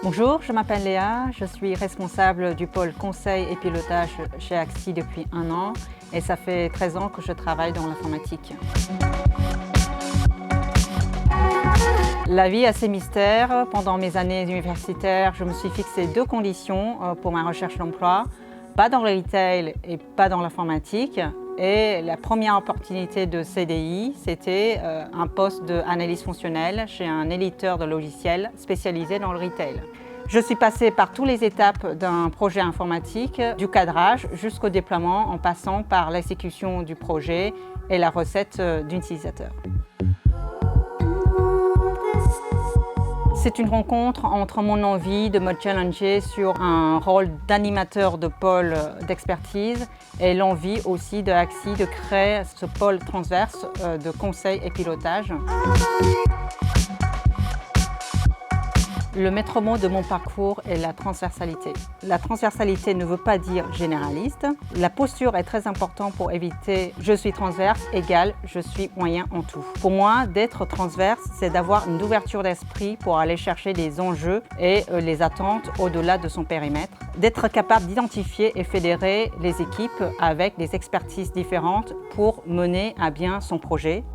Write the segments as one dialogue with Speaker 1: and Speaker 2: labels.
Speaker 1: Bonjour, je m'appelle Léa, je suis responsable du pôle conseil et pilotage chez Axi depuis 1 an et ça fait 13 ans que je travaille dans l'informatique. La vie a ses mystères. Pendant mes années universitaires, je me suis fixé 2 conditions pour ma recherche d'emploi. Pas dans le retail et pas dans l'informatique. Et la première opportunité de CDI, c'était un poste d'analyste fonctionnelle chez un éditeur de logiciels spécialisé dans le retail. Je suis passée par toutes les étapes d'un projet informatique, du cadrage jusqu'au déploiement en passant par l'exécution du projet et la recette d'utilisateur. C'est une rencontre entre mon envie de me challenger sur un rôle d'animateur de pôle d'expertise et l'envie aussi de Axi de créer ce pôle transverse de conseil et pilotage. Le maître mot de mon parcours est la transversalité. La transversalité ne veut pas dire généraliste. La posture est très importante pour éviter « je suis transverse » égale « je suis moyen en tout ». Pour moi, d'être transverse, c'est d'avoir une ouverture d'esprit pour aller chercher des enjeux et les attentes au-delà de son périmètre. D'être capable d'identifier et fédérer les équipes avec des expertises différentes pour mener à bien son projet.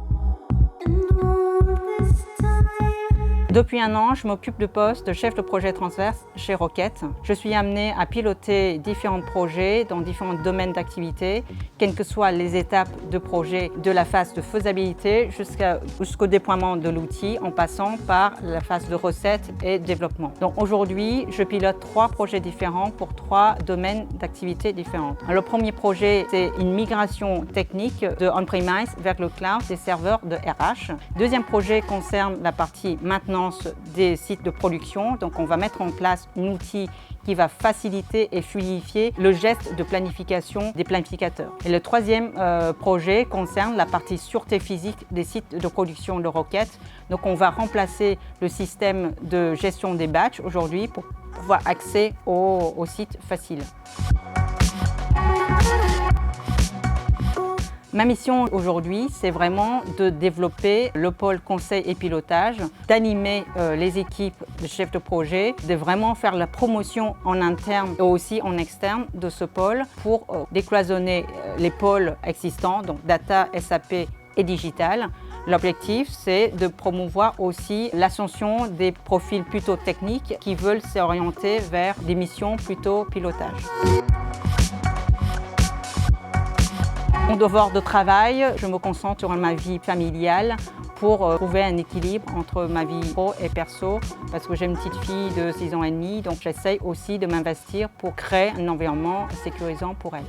Speaker 1: Depuis 1 an, je m'occupe du poste de chef de projet transverse chez Rocket. Je suis amenée à piloter différents projets dans différents domaines d'activité, quelles que soient les étapes de projet, de la phase de faisabilité jusqu'au déploiement de l'outil, en passant par la phase de recette et développement. Donc aujourd'hui, je pilote 3 projets différents pour 3 domaines d'activité différents. Le premier projet, c'est une migration technique de on-premise vers le cloud des serveurs de RH. Deuxième projet concerne la partie maintenance des sites de production. Donc on va mettre en place un outil qui va faciliter et fluidifier le geste de planification des planificateurs. Et le troisième projet concerne la partie sûreté physique des sites de production de Rocket. Donc on va remplacer le système de gestion des batchs aujourd'hui pour pouvoir accéder aux sites faciles. Ma mission aujourd'hui, c'est vraiment de développer le pôle conseil et pilotage, d'animer les équipes de chefs de projet, de vraiment faire la promotion en interne et aussi en externe de ce pôle pour décloisonner les pôles existants, donc data, SAP et digital. L'objectif, c'est de promouvoir aussi l'ascension des profils plutôt techniques qui veulent s'orienter vers des missions plutôt pilotage. Mon devoir de travail, je me concentre sur ma vie familiale pour trouver un équilibre entre ma vie pro et perso parce que j'ai une petite fille de 6 ans et demi, donc j'essaye aussi de m'investir pour créer un environnement sécurisant pour elle.